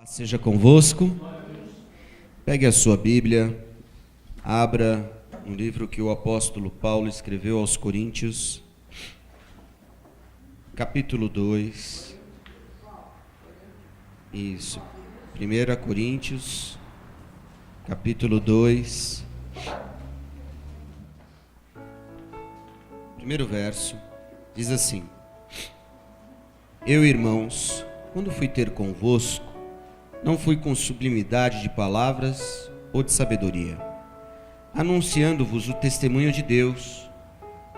Seja convosco. Pegue a sua Bíblia, abra um livro que o apóstolo Paulo escreveu aos Coríntios, capítulo 2. Isso, 1 Coríntios, capítulo 2, primeiro verso, diz assim: Eu, irmãos, quando fui ter convosco, não fui com sublimidade de palavras ou de sabedoria, anunciando-vos o testemunho de Deus,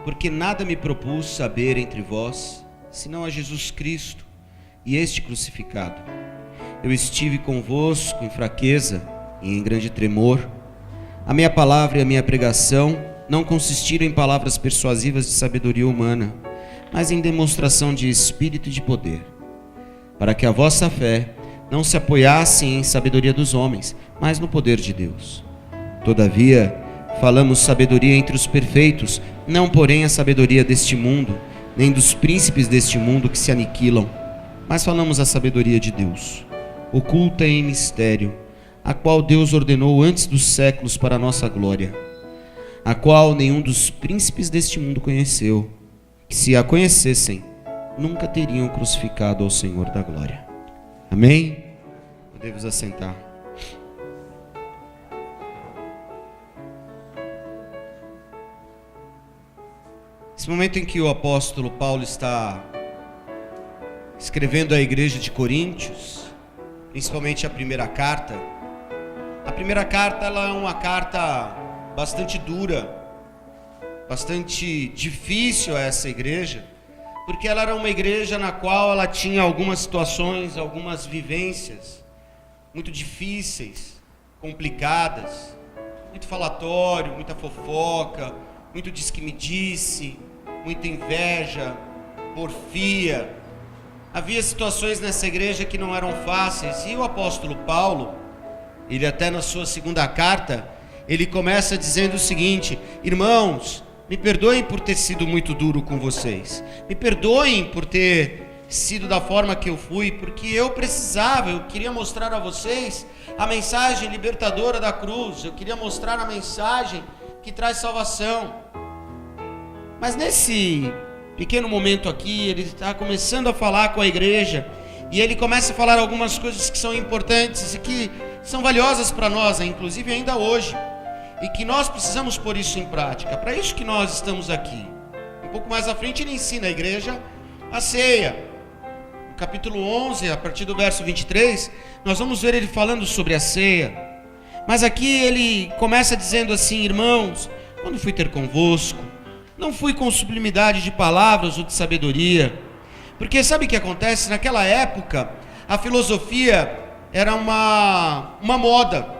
porque nada me propus saber entre vós, senão a Jesus Cristo e este crucificado. Eu estive convosco em fraqueza e em grande tremor. A minha palavra e a minha pregação não consistiram em palavras persuasivas de sabedoria humana, mas em demonstração de espírito e de poder, para que a vossa fé não se apoiasse em sabedoria dos homens, mas no poder de Deus. Todavia, falamos sabedoria entre os perfeitos, não porém a sabedoria deste mundo, nem dos príncipes deste mundo que se aniquilam, mas falamos a sabedoria de Deus, oculta em mistério, a qual Deus ordenou antes dos séculos para a nossa glória, a qual nenhum dos príncipes deste mundo conheceu, que se a conhecessem, nunca teriam crucificado ao Senhor da glória. Amém? Podemos assentar. Esse momento em que o apóstolo Paulo está escrevendo à igreja de Coríntios, principalmente a primeira carta. A primeira carta, ela é uma carta bastante dura, bastante difícil a essa igreja, porque ela era uma igreja na qual ela tinha algumas situações, algumas vivências muito difíceis, complicadas, muito falatório, muita fofoca, muito diz que me disse, muita inveja, porfia. Havia situações nessa igreja que não eram fáceis, e o apóstolo Paulo, ele até na sua segunda carta, ele começa dizendo o seguinte: irmãos, me perdoem por ter sido muito duro com vocês. Me perdoem por ter sido da forma que eu fui, porque eu precisava, eu queria mostrar a vocês a mensagem libertadora da cruz. Eu queria mostrar a mensagem que traz salvação. Mas nesse pequeno momento aqui, ele está começando a falar com a igreja, e ele começa a falar algumas coisas que são importantes e que são valiosas para nós, inclusive ainda hoje. E que nós precisamos pôr isso em prática. Para isso que nós estamos aqui. Um pouco mais à frente ele ensina a igreja a ceia. No capítulo 11, a partir do verso 23, nós vamos ver ele falando sobre a ceia. Mas aqui ele começa dizendo assim: irmãos, quando fui ter convosco, não fui com sublimidade de palavras ou de sabedoria. Porque sabe o que acontece? Naquela época, a filosofia era uma moda.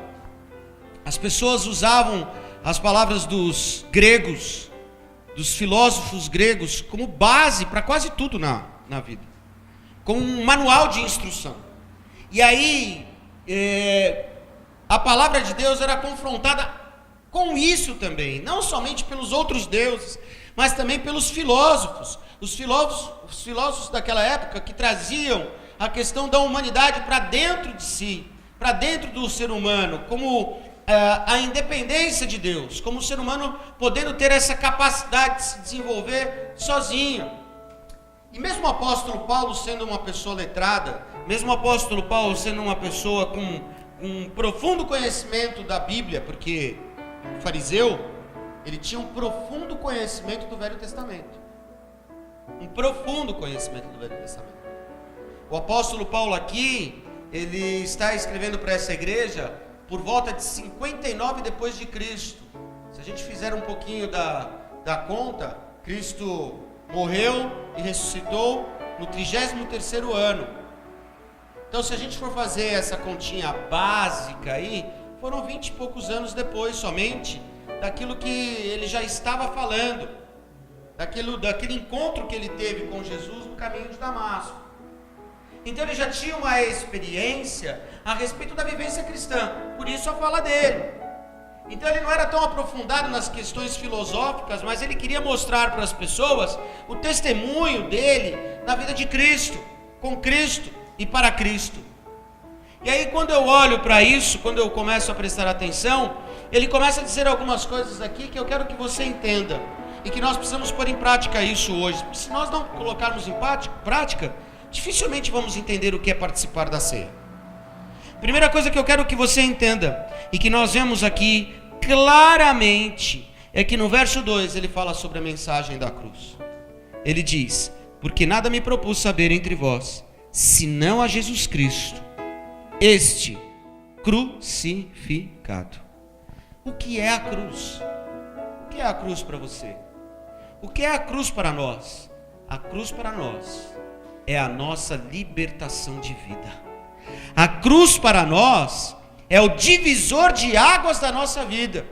As pessoas usavam as palavras dos gregos, dos filósofos gregos, como base para quase tudo na vida, como um manual de instrução. E aí, a palavra de Deus era confrontada com isso também, não somente pelos outros deuses, mas também pelos filósofos. Os filósofos daquela época que traziam a questão da humanidade para dentro de si, para dentro do ser humano, como a independência de Deus, como o ser humano podendo ter essa capacidade de se desenvolver sozinho. E mesmo o apóstolo Paulo sendo uma pessoa letrada, mesmo o apóstolo Paulo sendo uma pessoa com um profundo conhecimento da Bíblia, porque o fariseu, ele tinha um profundo conhecimento do Velho Testamento. Um profundo conhecimento do Velho Testamento. O apóstolo Paulo aqui, ele está escrevendo para essa igreja por volta de 59 depois de Cristo. Se a gente fizer um pouquinho da conta, Cristo morreu e ressuscitou no 33º ano. Então, se a gente for fazer essa continha básica aí, foram 20 e poucos anos depois somente daquilo que ele já estava falando, daquele encontro que ele teve com Jesus no caminho de Damasco. Então ele já tinha uma experiência a respeito da vivência cristã, por isso a fala dele. Então ele não era tão aprofundado nas questões filosóficas, mas ele queria mostrar para as pessoas o testemunho dele na vida de Cristo, com Cristo e para Cristo. E aí quando eu olho para isso, quando eu começo a prestar atenção, ele começa a dizer algumas coisas aqui que eu quero que você entenda. E que nós precisamos pôr em prática isso hoje. Se nós não colocarmos em prática, dificilmente vamos entender o que é participar da ceia. Primeira coisa que eu quero que você entenda, e que nós vemos aqui claramente, é que no verso 2 ele fala sobre a mensagem da cruz. Ele diz: porque nada me propus saber entre vós, senão a Jesus Cristo, este crucificado. O que é a cruz? O que é a cruz para você? O que é a cruz para nós? A cruz para nós é a nossa libertação de vida. A cruz para nós é o divisor de águas da nossa vida.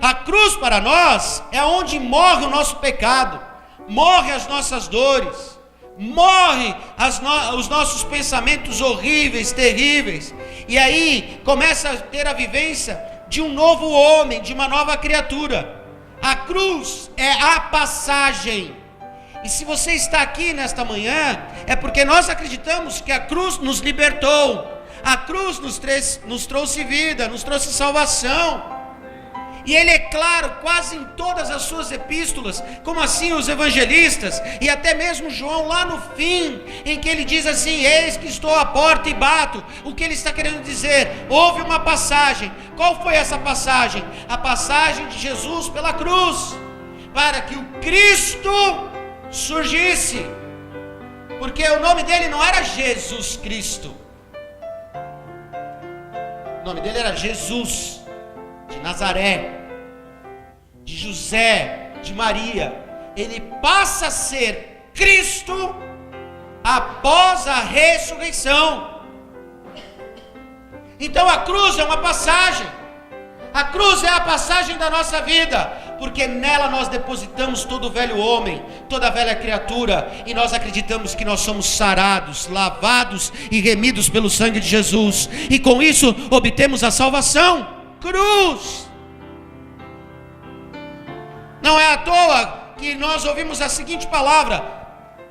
A cruz para nós é onde morre o nosso pecado, morre as nossas dores, morre os nossos pensamentos horríveis, terríveis. E aí começa a ter a vivência de um novo homem, de uma nova criatura. A cruz é a passagem. E se você está aqui nesta manhã, é porque nós acreditamos que a cruz nos libertou. A cruz nos trouxe vida, nos trouxe salvação. E ele é claro, quase em todas as suas epístolas, como assim os evangelistas, e até mesmo João lá no fim, em que ele diz assim: eis que estou à porta e bato. O que ele está querendo dizer? Houve uma passagem. Qual foi essa passagem? A passagem de Jesus pela cruz, para que o Cristo surgisse, porque o nome dele não era Jesus Cristo, o nome dele era Jesus de Nazaré, de José, de Maria. Ele passa a ser Cristo após a ressurreição. Então a cruz é uma passagem. A cruz é a passagem da nossa vida, porque nela nós depositamos todo o velho homem, toda a velha criatura, e nós acreditamos que nós somos sarados, lavados e remidos pelo sangue de Jesus, e com isso obtemos a salvação. Cruz. Não é à toa que nós ouvimos a seguinte palavra: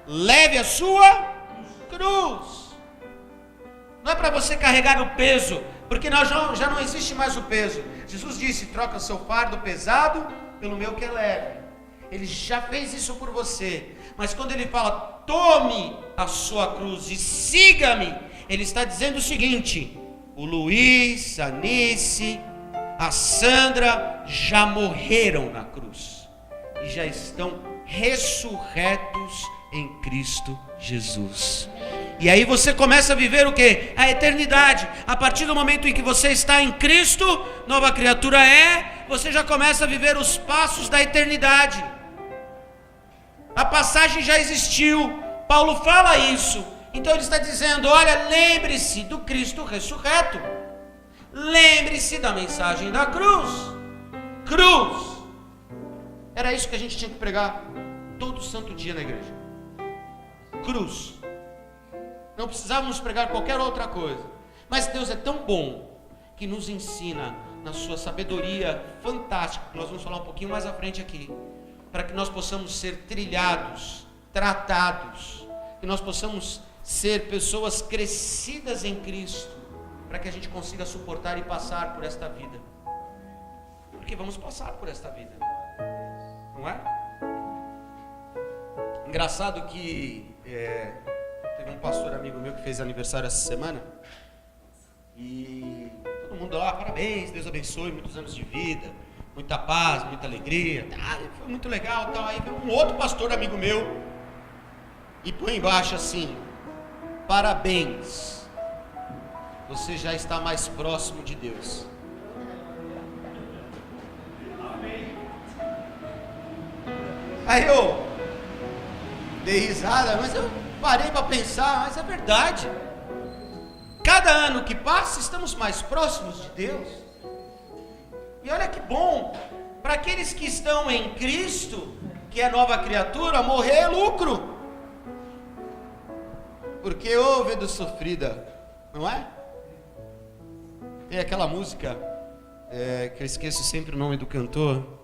leve a sua cruz. Não é para você carregar o peso, porque já não existe mais o peso. Jesus disse: troca seu fardo pesado pelo meu que é leve. Ele já fez isso por você. Mas quando ele fala: tome a sua cruz e siga-me, ele está dizendo o seguinte: o Luiz, a Nice, a Sandra já morreram na cruz e já estão ressurretos em Cristo Jesus. E aí você começa a viver o que? A eternidade. A partir do momento em que você está em Cristo, nova criatura você já começa a viver os passos da eternidade. A passagem já existiu. Paulo fala isso. Então ele está dizendo: olha, lembre-se do Cristo ressurreto. Lembre-se da mensagem da cruz. Cruz. Era isso que a gente tinha que pregar todo santo dia na igreja. Cruz. Não precisávamos pregar qualquer outra coisa. Mas Deus é tão bom que nos ensina na sua sabedoria fantástica, que nós vamos falar um pouquinho mais à frente aqui, para que nós possamos ser trilhados, tratados, que nós possamos ser pessoas crescidas em Cristo, para que a gente consiga suportar e passar por esta vida. Porque vamos passar por esta vida, não é? Engraçado que teve um pastor amigo meu que fez aniversário essa semana, e todo mundo lá: parabéns, Deus abençoe, muitos anos de vida, muita paz, muita alegria, foi muito legal, tal. Aí veio um outro pastor amigo meu e põe embaixo assim: parabéns, você já está mais próximo de Deus. Aí eu dei risada, mas eu parei para pensar, mas é verdade. Cada ano que passa, estamos mais próximos de Deus. E olha que bom, para aqueles que estão em Cristo, que é nova criatura, morrer é lucro. Porque houve vida sofrida, não é? Tem aquela música, que eu esqueço sempre o nome do cantor,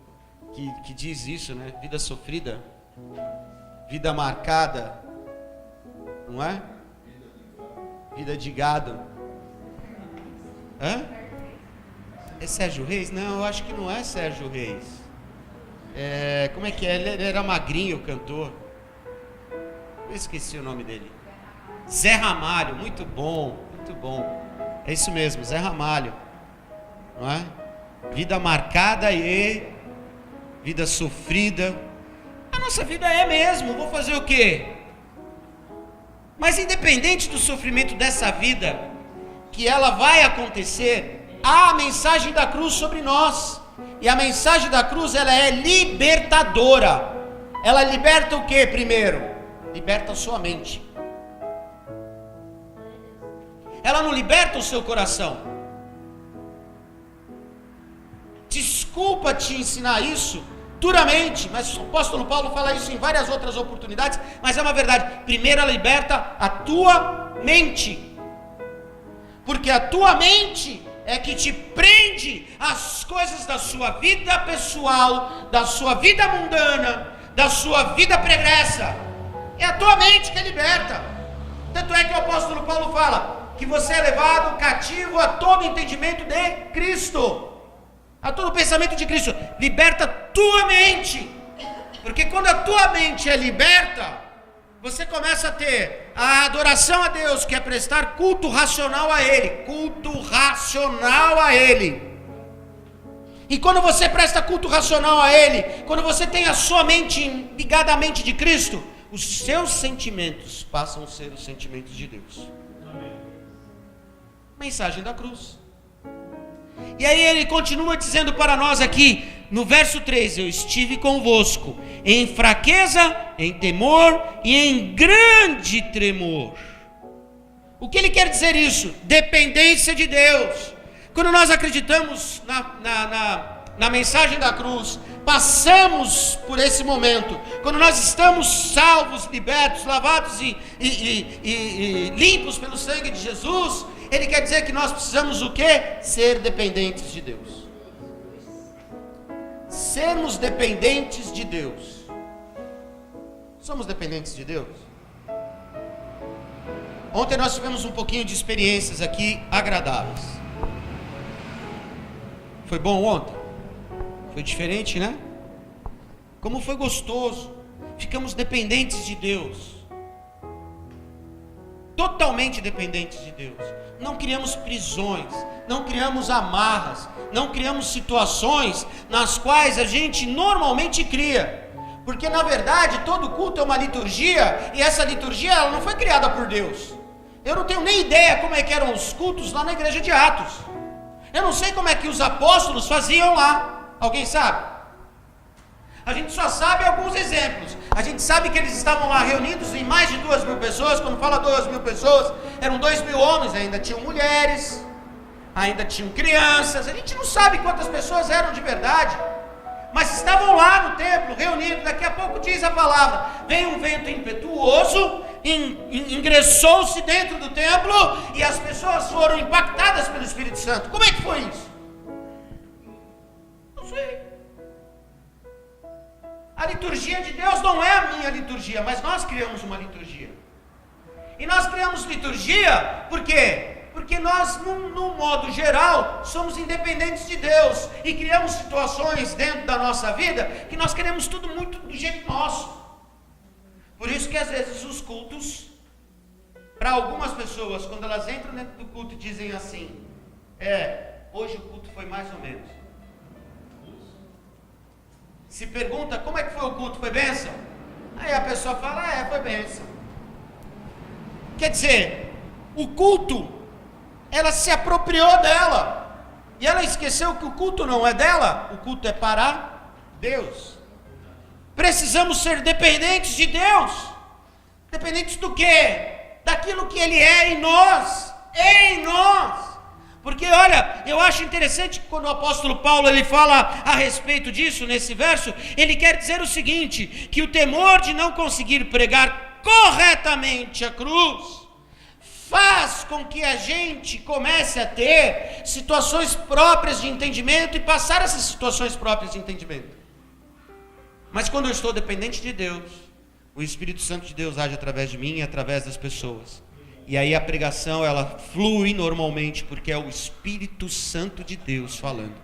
que diz isso, né? Vida sofrida, vida marcada, não é? Vida de gado. Hã? É Sérgio Reis? Não, eu acho que não é Sérgio Reis. Como é que é? Ele era magrinho, o cantor. Eu esqueci o nome dele. Zé Ramalho, muito bom, muito bom. É isso mesmo, Zé Ramalho. Não é? Vida marcada e vida sofrida. A nossa vida é mesmo, vou fazer o quê? Mas independente do sofrimento dessa vida, que ela vai acontecer, há a mensagem da cruz sobre nós. E a mensagem da cruz, ela é libertadora. Ela liberta o quê primeiro? Liberta a sua mente. Ela não liberta o seu coração. Desculpa te ensinar isso duramente, mas o apóstolo Paulo fala isso em várias outras oportunidades, mas é uma verdade. Primeiro ela liberta a tua mente, porque a tua mente é que te prende às coisas da sua vida pessoal, da sua vida mundana, da sua vida pregressa. É a tua mente que liberta. Tanto é que o apóstolo Paulo fala que você é levado cativo a todo entendimento de Cristo, a todo pensamento de Cristo. Liberta a tua mente, porque quando a tua mente é liberta, você começa a ter a adoração a Deus, que é prestar culto racional a Ele. Culto racional a Ele. E quando você presta culto racional a Ele, quando você tem a sua mente ligada à mente de Cristo, os seus sentimentos passam a ser os sentimentos de Deus. Mensagem da cruz. E aí ele continua dizendo para nós aqui, no verso 3, eu estive convosco em fraqueza, em temor e em grande tremor. O que ele quer dizer isso? Dependência de Deus. Quando nós acreditamos na mensagem da cruz, passamos por esse momento, quando nós estamos salvos, libertos, lavados e limpos pelo sangue de Jesus, ele quer dizer que nós precisamos o quê? Ser dependentes de Deus. Sermos dependentes de Deus. Somos dependentes de Deus? Ontem nós tivemos um pouquinho de experiências aqui agradáveis. Foi bom ontem? Foi diferente, né? Como foi gostoso. Ficamos dependentes de Deus. Totalmente dependentes de Deus. Não criamos prisões, não criamos amarras, não criamos situações nas quais a gente normalmente cria. Porque na verdade todo culto é uma liturgia, e essa liturgia ela não foi criada por Deus. Eu não tenho nem ideia como é que eram os cultos lá na igreja de Atos. Eu não sei como é que os apóstolos faziam lá. Alguém sabe? A gente só sabe alguns exemplos. A gente sabe que eles estavam lá reunidos em mais de 2.000 pessoas. Quando fala 2.000 pessoas, eram 2.000 homens. Ainda tinham mulheres, ainda tinham crianças. A gente não sabe quantas pessoas eram de verdade, mas estavam lá no templo reunidos. Daqui a pouco diz a palavra, veio um vento impetuoso, ingressou-se dentro do templo, e as pessoas foram impactadas pelo Espírito Santo. Como é que foi isso? Não sei. A liturgia de Deus não é a minha liturgia, mas nós criamos uma liturgia. E nós criamos liturgia por quê? Porque nós, no modo geral, somos independentes de Deus e criamos situações dentro da nossa vida que nós queremos tudo muito do jeito nosso. Por isso que às vezes os cultos, para algumas pessoas, quando elas entram dentro do culto e dizem assim, hoje o culto foi mais ou menos. Se pergunta, como é que foi o culto? Foi bênção? Aí a pessoa fala, foi bênção. Quer dizer, o culto, ela se apropriou dela. E ela esqueceu que o culto não é dela, o culto é para Deus. Precisamos ser dependentes de Deus. Dependentes do quê? Daquilo que Ele é em nós. Em nós. Porque olha, eu acho interessante que quando o apóstolo Paulo ele fala a respeito disso, nesse verso, ele quer dizer o seguinte, que o temor de não conseguir pregar corretamente a cruz, faz com que a gente comece a ter situações próprias de entendimento e passar essas situações próprias de entendimento. Mas quando eu estou dependente de Deus, o Espírito Santo de Deus age através de mim e através das pessoas. E aí a pregação, ela flui normalmente, porque é o Espírito Santo de Deus falando.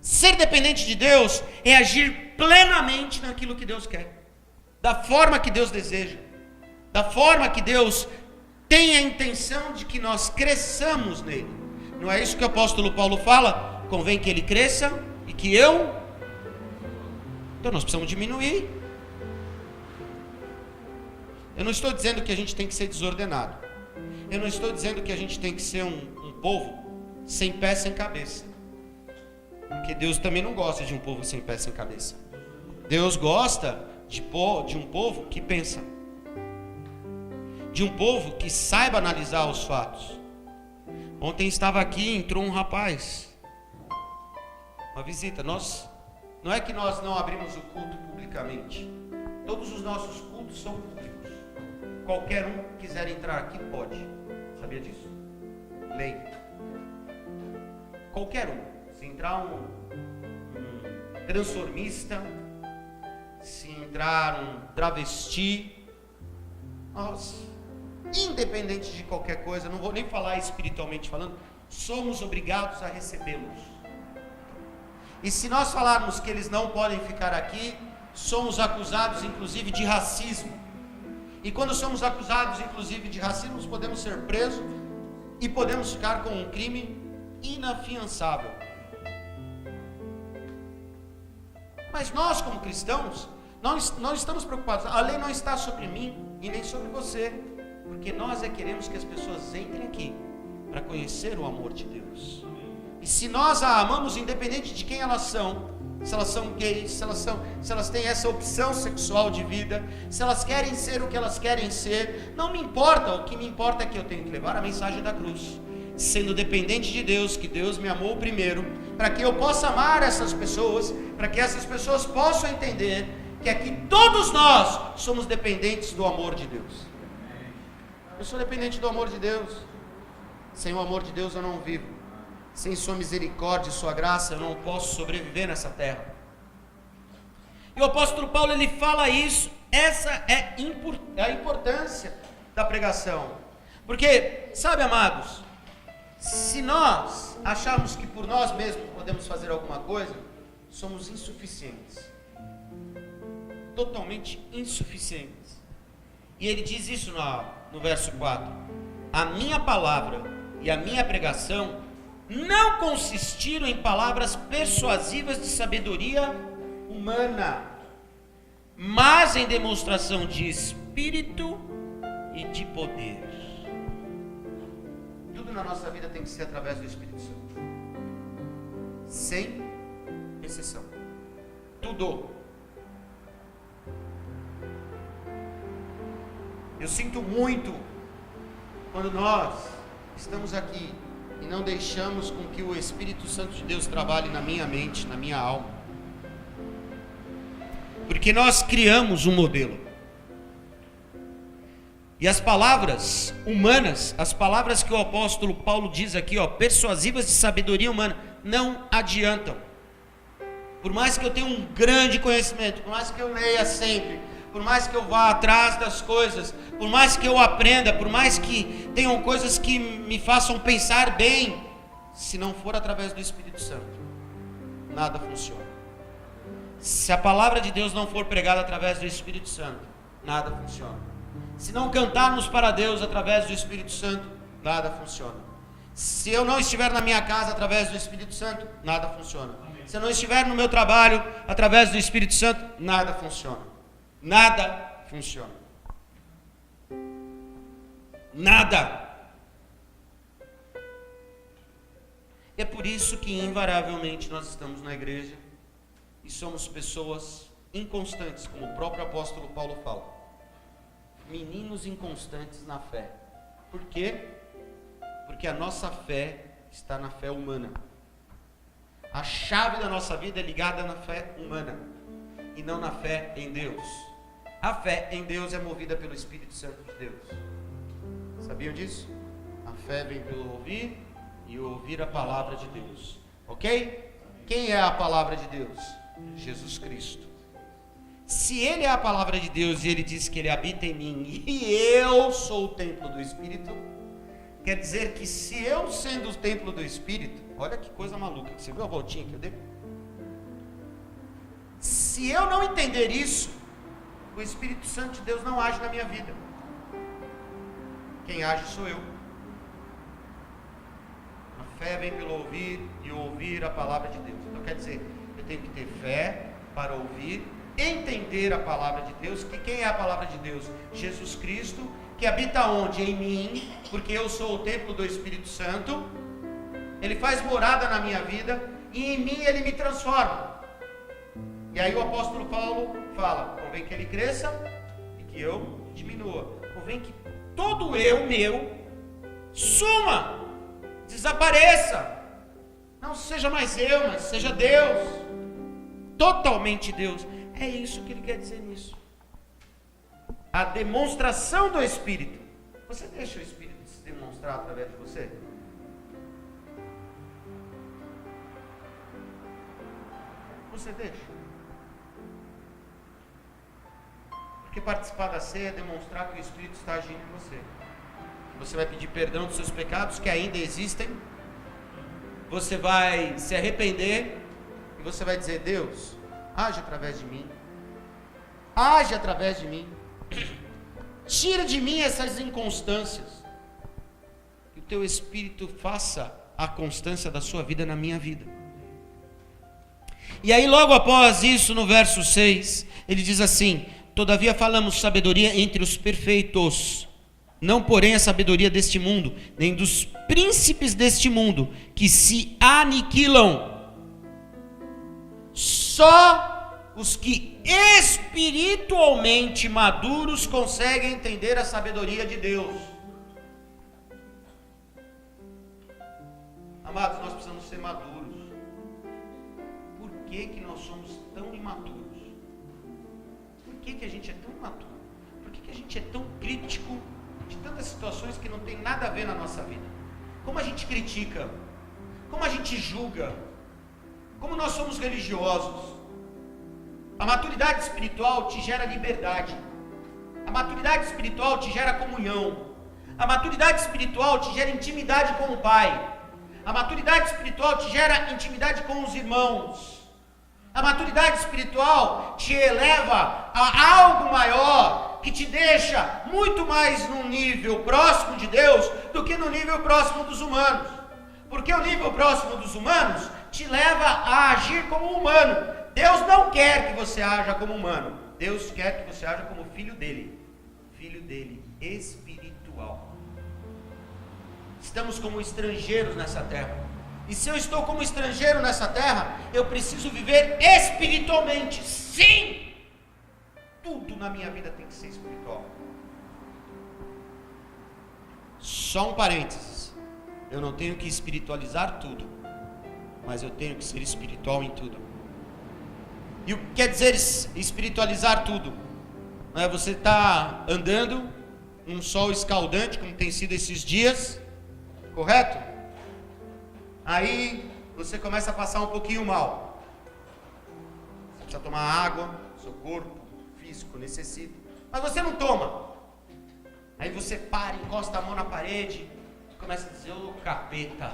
Ser dependente de Deus é agir plenamente naquilo que Deus quer, da forma que Deus deseja, da forma que Deus tem a intenção de que nós cresçamos nele. Não é isso que o apóstolo Paulo fala? Convém que ele cresça e que eu... Então nós precisamos diminuir. Eu não estou dizendo que a gente tem que ser desordenado. Eu não estou dizendo que a gente tem que ser um povo sem pé, sem cabeça. Porque Deus também não gosta de um povo sem pé, sem cabeça. Deus gosta de um povo que pensa. De um povo que saiba analisar os fatos. Ontem estava aqui, entrou um rapaz. Uma visita. Não é que nós não abrimos o culto publicamente. Todos os nossos cultos são públicos. Qualquer um que quiser entrar aqui pode. Sabia disso? Lei. Qualquer um. Se entrar um transformista, se entrar um travesti, nós, independente de qualquer coisa, não vou nem falar espiritualmente falando, somos obrigados a recebê-los. E se nós falarmos que eles não podem ficar aqui, somos acusados inclusive de racismo. E quando somos acusados inclusive de racismo, podemos ser presos e podemos ficar com um crime inafiançável. Mas nós, como cristãos, não estamos preocupados. A lei não está sobre mim e nem sobre você, porque nós queremos que as pessoas entrem aqui para conhecer o amor de Deus. E se nós a amamos, independente de quem elas são, se elas são gays, se elas têm essa opção sexual de vida, se elas querem ser o que elas querem ser, não me importa. O que me importa é que eu tenho que levar a mensagem da cruz, sendo dependente de Deus, que Deus me amou primeiro, para que eu possa amar essas pessoas, para que essas pessoas possam entender que aqui todos nós somos dependentes do amor de Deus. Eu sou dependente do amor de Deus. Sem o amor de Deus eu não vivo. Sem sua misericórdia e sua graça eu não posso sobreviver nessa terra. E o apóstolo Paulo, ele fala isso. Essa é a importância da pregação. Porque, sabe, amados, se nós acharmos que por nós mesmos podemos fazer alguma coisa, somos insuficientes. Totalmente insuficientes. E ele diz isso no verso 4. A minha palavra e a minha pregação não consistiram em palavras persuasivas de sabedoria humana, mas em demonstração de espírito e de poder. Tudo na nossa vida tem que ser através do Espírito Santo, sem exceção. Tudo. Eu sinto muito quando nós estamos aqui e não deixamos com que o Espírito Santo de Deus trabalhe na minha mente, na minha alma. Porque nós criamos um modelo. E as palavras humanas, as palavras que o apóstolo Paulo diz aqui, persuasivas de sabedoria humana, não adiantam. Por mais que eu tenha um grande conhecimento, por mais que eu leia sempre, por mais que eu vá atrás das coisas, por mais que eu aprenda, por mais que tenham coisas que me façam pensar bem, se não for através do Espírito Santo, nada funciona. Se a palavra de Deus não for pregada através do Espírito Santo, nada funciona. Se não cantarmos para Deus através do Espírito Santo, nada funciona. Se eu não estiver na minha casa através do Espírito Santo, nada funciona. Se eu não estiver no meu trabalho através do Espírito Santo, nada funciona. Nada funciona. Nada. É por isso que invariavelmente nós estamos na igreja e somos pessoas inconstantes, como o próprio apóstolo Paulo fala. Meninos inconstantes na fé. Por quê? Porque a nossa fé está na fé humana. A chave da nossa vida é ligada na fé humana e não na fé em Deus. A fé em Deus é movida pelo Espírito Santo de Deus. Sabiam disso? A fé vem pelo ouvir e ouvir a palavra de Deus. Ok? Quem é a palavra de Deus? Jesus Cristo. Se ele é a palavra de Deus e ele diz que ele habita em mim e eu sou o templo do Espírito, quer dizer que se eu sendo o templo do Espírito, olha que coisa maluca, você viu a voltinha que eu dei? Se eu não entender isso, o Espírito Santo de Deus não age na minha vida. Quem age sou eu. A fé vem pelo ouvir e ouvir a palavra de Deus. Então quer dizer, eu tenho que ter fé para ouvir, entender a palavra de Deus. Que quem é a palavra de Deus? Jesus Cristo, que habita onde? Em mim, porque eu sou o templo do Espírito Santo. Ele faz morada na minha vida e em mim ele me transforma. E aí o apóstolo Paulo fala: convém que ele cresça e que eu diminua. Convém que todo eu meu suma, desapareça. Não seja mais eu, mas seja Deus. Totalmente Deus. É isso que ele quer dizer nisso. A demonstração do Espírito. Você deixa o Espírito se demonstrar através de você? Você deixa? Porque participar da ceia é demonstrar que o Espírito está agindo em você. Você vai pedir perdão dos seus pecados que ainda existem. Você vai se arrepender e você vai dizer: Deus, age através de mim. Age através de mim. Tira de mim essas inconstâncias. Que o teu Espírito faça a constância da sua vida na minha vida. E aí logo após isso, no verso 6, ele diz assim: todavia falamos sabedoria entre os perfeitos, não porém a sabedoria deste mundo, nem dos príncipes deste mundo, que se aniquilam. Só os que espiritualmente maduros conseguem entender a sabedoria de Deus. Amados, nós precisamos ser maduros. Por que nós somos tão imaturos? Por que a gente é tão imaturo? Por que a gente é tão crítico de tantas situações que não tem nada a ver na nossa vida? Como a gente critica, como a gente julga, como nós somos religiosos. A maturidade espiritual te gera liberdade. A maturidade espiritual te gera comunhão. A maturidade espiritual te gera intimidade com o Pai. A maturidade espiritual te gera intimidade com os irmãos. A maturidade espiritual te eleva a algo maior, que te deixa muito mais num nível próximo de Deus do que no nível próximo dos humanos. Porque o nível próximo dos humanos te leva a agir como humano. Deus não quer que você haja como humano. Deus quer que você haja como filho dele. Filho dele, espiritual. Estamos como estrangeiros nessa terra. E se eu estou como estrangeiro nessa terra, eu preciso viver espiritualmente. Sim! Tudo na minha vida tem que ser espiritual. Só um parênteses. Eu não tenho que espiritualizar tudo, mas eu tenho que ser espiritual em tudo. E o que quer dizer espiritualizar tudo? Você está andando num sol escaldante, como tem sido esses dias, correto? Aí você começa a passar um pouquinho mal. Você precisa tomar água, seu corpo físico necessita, mas você não toma. Aí você para, encosta a mão na parede e começa a dizer: ô capeta,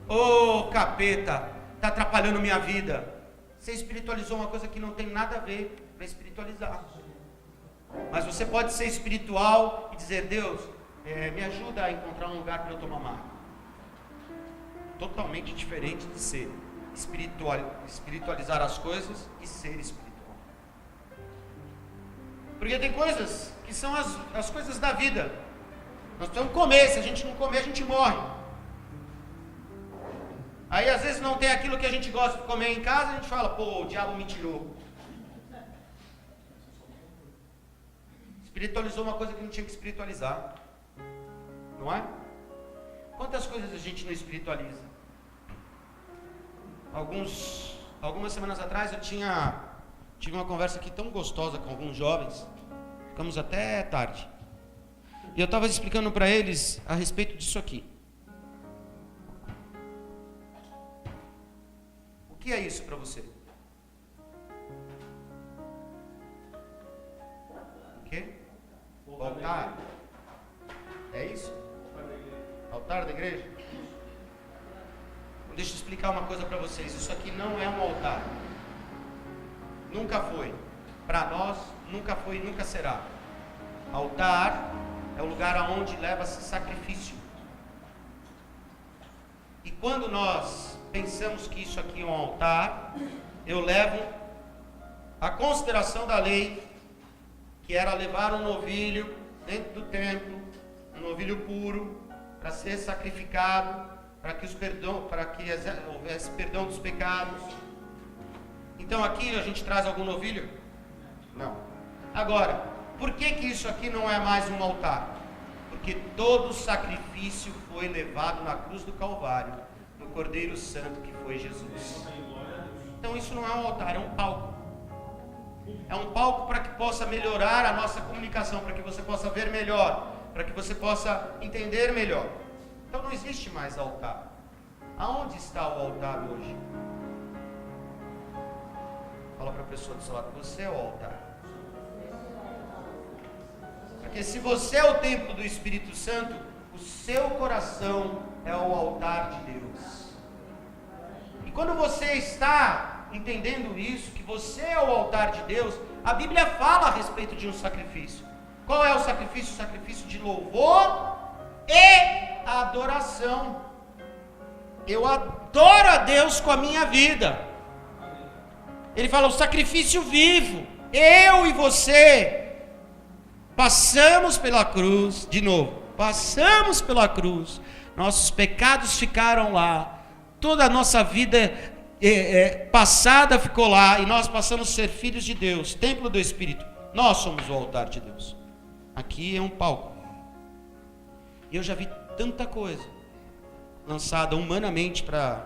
ô capeta, está atrapalhando minha vida. Você espiritualizou uma coisa que não tem nada a ver para espiritualizar. Mas você pode ser espiritual e dizer: Deus, me ajuda a encontrar um lugar para eu tomar uma água. Totalmente diferente de ser espiritualizar as coisas e ser espiritual. Porque tem coisas que são as coisas da vida. Nós precisamos comer, se a gente não comer, a gente morre. Aí às vezes não tem aquilo que a gente gosta de comer em casa, a gente fala: pô, o diabo me tirou. Espiritualizou uma coisa que não tinha que espiritualizar. Não é? Quantas coisas a gente não espiritualiza? Algumas semanas atrás eu tive uma conversa aqui tão gostosa com alguns jovens. Ficamos até tarde. E eu estava explicando para eles a respeito disso aqui. O que é isso para você? altar da igreja? Deixa eu explicar uma coisa para vocês. Isso aqui não é um altar. Nunca foi. Para nós, nunca foi e nunca será. Altar é o lugar aonde leva-se sacrifício. E quando nós pensamos que isso aqui é um altar, eu levo a consideração da lei, que era levar um novilho dentro do templo, um novilho puro, para ser sacrificado, para que houvesse perdão dos pecados. Então aqui a gente traz algum novilho? Não. Agora, por que isso aqui não é mais um altar? Porque todo o sacrifício foi levado na cruz do Calvário, no Cordeiro Santo que foi Jesus. Então isso não é um altar, é um palco. É um palco para que possa melhorar a nossa comunicação, para que você possa ver melhor, para que você possa entender melhor. Então não existe mais altar. Aonde está o altar hoje? Fala para a pessoa do seu lado, você é o altar. Porque se você é o templo do Espírito Santo, o seu coração é o altar de Deus. E quando você está entendendo isso, que você é o altar de Deus, a Bíblia fala a respeito de um sacrifício. Qual é o sacrifício? O sacrifício de louvor e adoração. Eu adoro a Deus com a minha vida. Ele fala o sacrifício vivo. Eu e você passamos pela cruz, de novo, passamos pela cruz, nossos pecados ficaram lá, toda a nossa vida passada ficou lá, e nós passamos a ser filhos de Deus, templo do Espírito. Nós somos o altar de Deus. Aqui é um palco. E eu já vi tanta coisa lançada humanamente para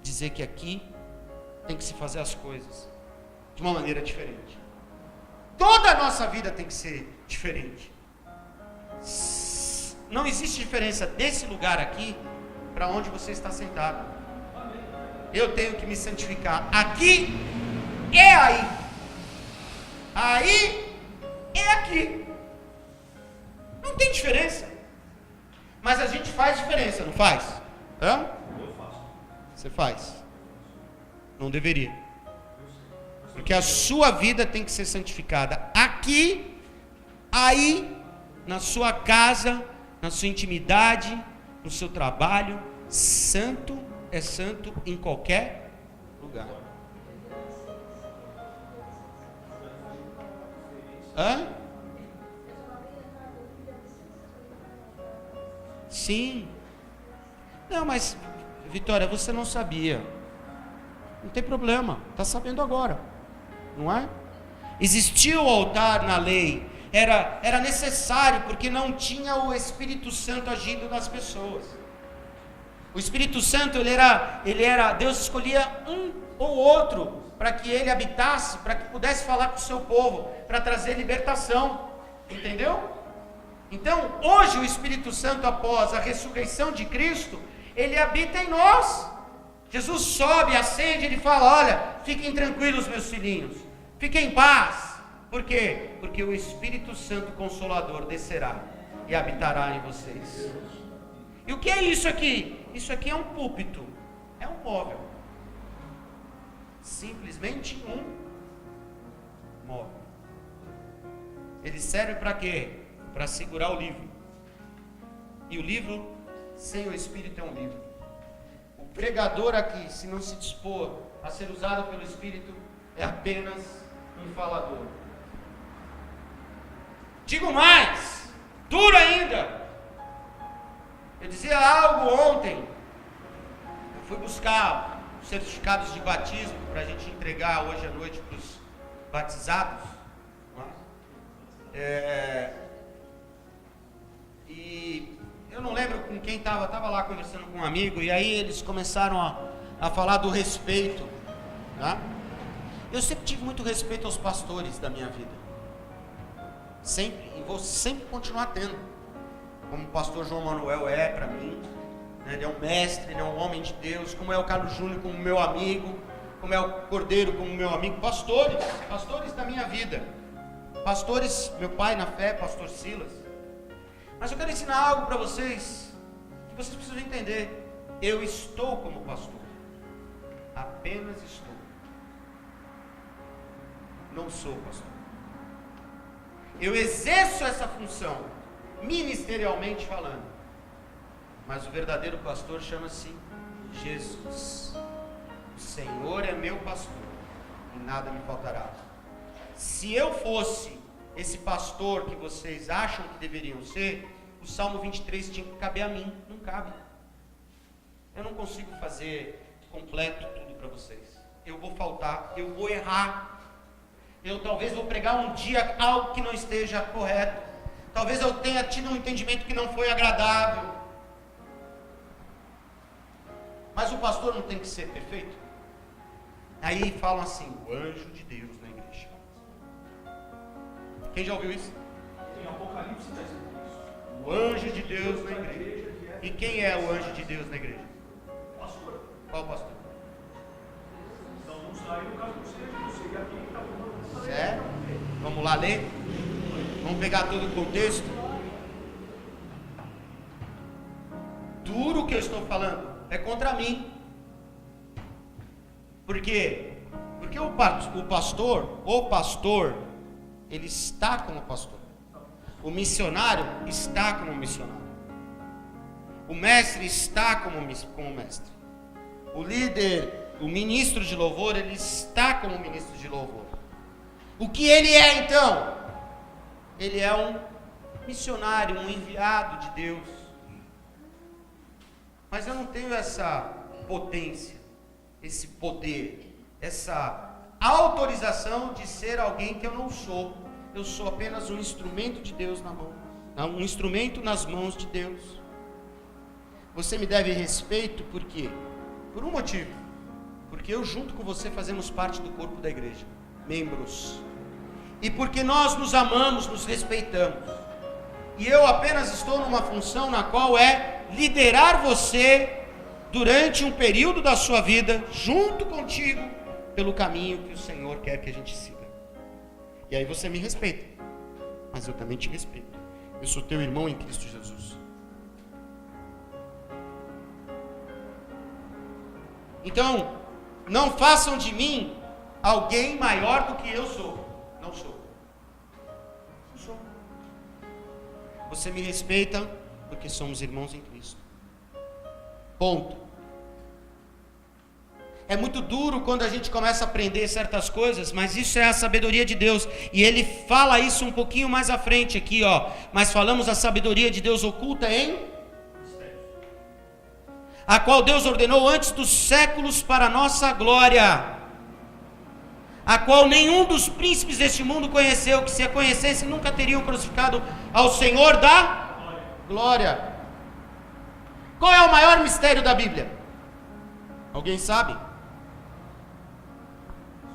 dizer que aqui tem que se fazer as coisas de uma maneira diferente. Toda a nossa vida tem que ser diferente. Não existe diferença desse lugar aqui para onde você está sentado. Eu tenho que me santificar aqui e aí. Aí e aqui. Não tem diferença. Mas a gente faz diferença, não faz? Hã? Eu faço. Você faz. Não deveria. Porque a sua vida tem que ser santificada aqui, aí, na sua casa, na sua intimidade, no seu trabalho. Santo é santo em qualquer lugar. Hã? Sim. Não, mas Vitória, você não sabia. Não tem problema, está sabendo agora, não é? Existia o altar na lei, era necessário, porque não tinha o Espírito Santo agindo nas pessoas. O Espírito Santo, ele era, Deus escolhia um ou outro para que ele habitasse, para que pudesse falar com o seu povo, para trazer libertação, entendeu? Então, hoje o Espírito Santo, após a ressurreição de Cristo, ele habita em nós. Jesus sobe, acende, ele fala: olha, fiquem tranquilos, meus filhinhos, fiquem em paz. Por quê? Porque o Espírito Santo Consolador descerá e habitará em vocês. E o que é isso aqui? Isso aqui é um púlpito, é um móvel. Simplesmente um móvel. Ele serve para quê? Para segurar o livro. E o livro, sem o Espírito, é um livro. O pregador aqui, se não se dispor a ser usado pelo Espírito, é apenas um falador. Digo mais, duro ainda. Eu dizia algo ontem. Eu fui buscar os certificados de batismo para a gente entregar hoje à noite para os batizados. E eu não lembro com quem estava lá conversando com um amigo, e aí eles começaram a falar do respeito, tá? Eu sempre tive muito respeito aos pastores da minha vida, sempre, e vou sempre continuar tendo, como o pastor João Manuel é para mim, né? Ele é um mestre, ele é um homem de Deus, como é o Carlos Júnior como meu amigo, como é o Cordeiro como meu amigo, pastores da minha vida, pastores, meu pai na fé, pastor Silas. Mas eu quero ensinar algo para vocês. que vocês precisam entender: eu estou como pastor, apenas estou, não sou pastor. Eu exerço essa função, ministerialmente falando, mas o verdadeiro pastor chama-se Jesus. O Senhor é meu pastor e nada me faltará. Se eu fosse esse pastor que vocês acham que deveriam ser, o Salmo 23 tinha que caber a mim. Não cabe. Eu não consigo fazer completo tudo para vocês. Eu vou faltar, eu vou errar. Eu talvez vou pregar um dia algo que não esteja correto. Talvez eu tenha tido um entendimento que não foi agradável. Mas o pastor não tem que ser perfeito? Aí falam assim: o anjo de Deus na igreja. Quem já ouviu isso? Em Apocalipse está escrito isso. O anjo de Deus na igreja. E quem é o anjo de Deus na igreja? Pastor. Qual pastor? Então não sai no caso do seja, não seria aquele que está falando. Certo? Vamos lá ler? Vamos pegar todo o contexto? Duro o que eu estou falando é contra mim. Por quê? Porque o pastor, ele está como pastor. O missionário está como missionário. O mestre está como mestre. O líder, o ministro de louvor, ele está como ministro de louvor. O que ele é então? Ele é um missionário, um enviado de Deus. Mas eu não tenho essa potência, esse poder, essa autorização de ser alguém que eu não sou. Eu sou apenas um instrumento de Deus na mão, um instrumento nas mãos de Deus. Você me deve respeito por quê? Por um motivo. Porque eu junto com você fazemos parte do corpo da igreja, membros. E porque nós nos amamos, nos respeitamos. E eu apenas estou numa função na qual é liderar você durante um período da sua vida, junto contigo, pelo caminho que o Senhor quer que a gente siga. E aí você me respeita, mas eu também te respeito. Eu sou teu irmão em Cristo Jesus. Então, não façam de mim alguém maior do que eu sou. Não sou. Não sou. Você me respeita porque somos irmãos em Cristo. Ponto. É muito duro quando a gente começa a aprender certas coisas, mas isso é a sabedoria de Deus. E ele fala isso um pouquinho mais à frente aqui, ó. Mas falamos a sabedoria de Deus oculta em a qual Deus ordenou antes dos séculos para a nossa glória, a qual nenhum dos príncipes deste mundo conheceu, que se a conhecessem nunca teriam crucificado ao Senhor da glória. Qual é o maior mistério da Bíblia? Alguém sabe?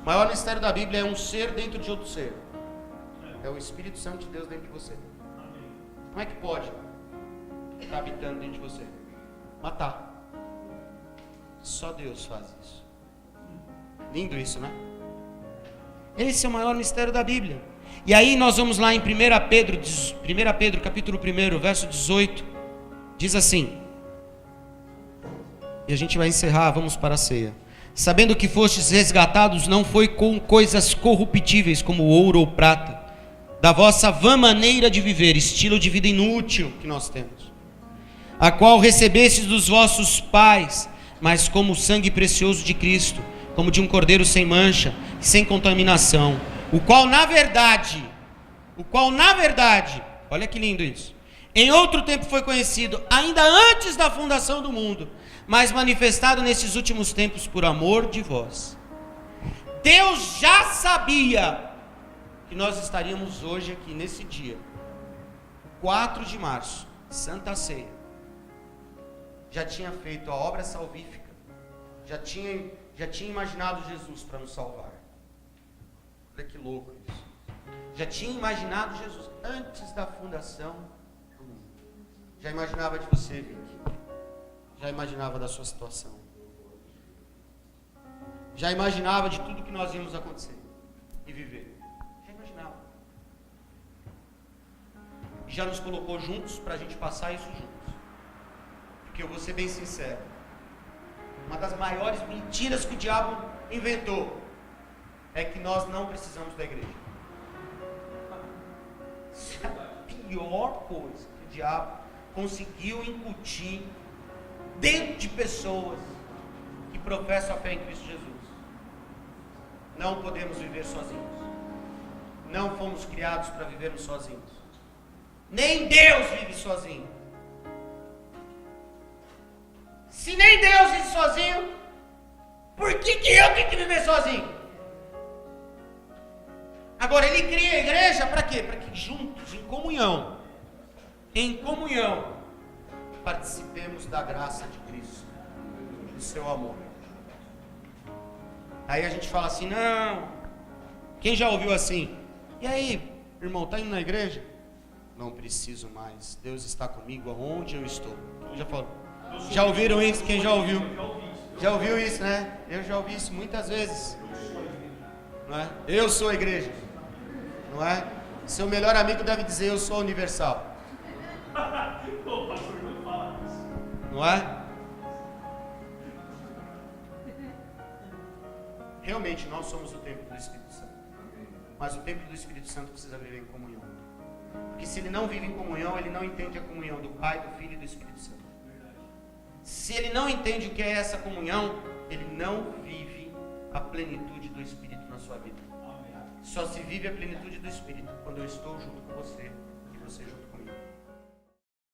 O maior mistério da Bíblia é um ser dentro de outro ser. É o Espírito Santo de Deus dentro de você. Como é que pode estar habitando dentro de você? Matar. Só Deus faz isso. Lindo isso, né? Esse é o maior mistério da Bíblia. E aí nós vamos lá em 1 Pedro capítulo 1, verso 18. Diz assim, e a gente vai encerrar, vamos para a ceia. Sabendo que fostes resgatados, não foi com coisas corruptíveis, como ouro ou prata, da vossa vã maneira de viver, estilo de vida inútil que nós temos, a qual recebestes dos vossos pais, mas como o sangue precioso de Cristo, como de um cordeiro sem mancha, sem contaminação, o qual na verdade, olha que lindo isso, em outro tempo foi conhecido, ainda antes da fundação do mundo, mas manifestado nesses últimos tempos por amor de vós. Deus já sabia que nós estaríamos hoje aqui nesse dia, 4 de março, Santa Ceia. Já tinha feito a obra salvífica, já tinha imaginado Jesus para nos salvar. Olha que louco isso. Já tinha imaginado Jesus antes da fundação do mundo. Já imaginava de você, Vicky. Já imaginava da sua situação. Já imaginava de tudo que nós íamos acontecer e viver. Já imaginava. E já nos colocou juntos para a gente passar isso juntos. Porque eu vou ser bem sincero. Uma das maiores mentiras que o diabo inventou é que nós não precisamos da igreja. Isso é a pior coisa que o diabo conseguiu incutir dentro de pessoas que professam a fé em Cristo Jesus. Não podemos viver sozinhos. Não fomos criados para vivermos sozinhos. Nem Deus vive sozinho. Se nem Deus vive sozinho, por que eu tenho que viver sozinho? Agora, Ele cria a igreja para quê? Para que juntos, em comunhão, participemos da graça de Cristo, do seu amor. Aí a gente fala assim, não. Quem já ouviu assim? E aí, irmão, está indo na igreja? Não preciso mais. Deus está comigo aonde eu estou. Quem já falou? Já ouviram isso? Quem já ouviu? Já ouviu isso, né? Eu já ouvi isso muitas vezes. Não é? Eu sou a igreja. Não é? Seu melhor amigo deve dizer, eu sou universal. Não é? Realmente nós somos o templo do Espírito Santo. Mas o templo do Espírito Santo precisa viver em comunhão. Porque se ele não vive em comunhão, ele não entende a comunhão do Pai, do Filho e do Espírito Santo. Se ele não entende o que é essa comunhão, ele não vive a plenitude do Espírito na sua vida. Só se vive a plenitude do Espírito quando eu estou junto com você e você junto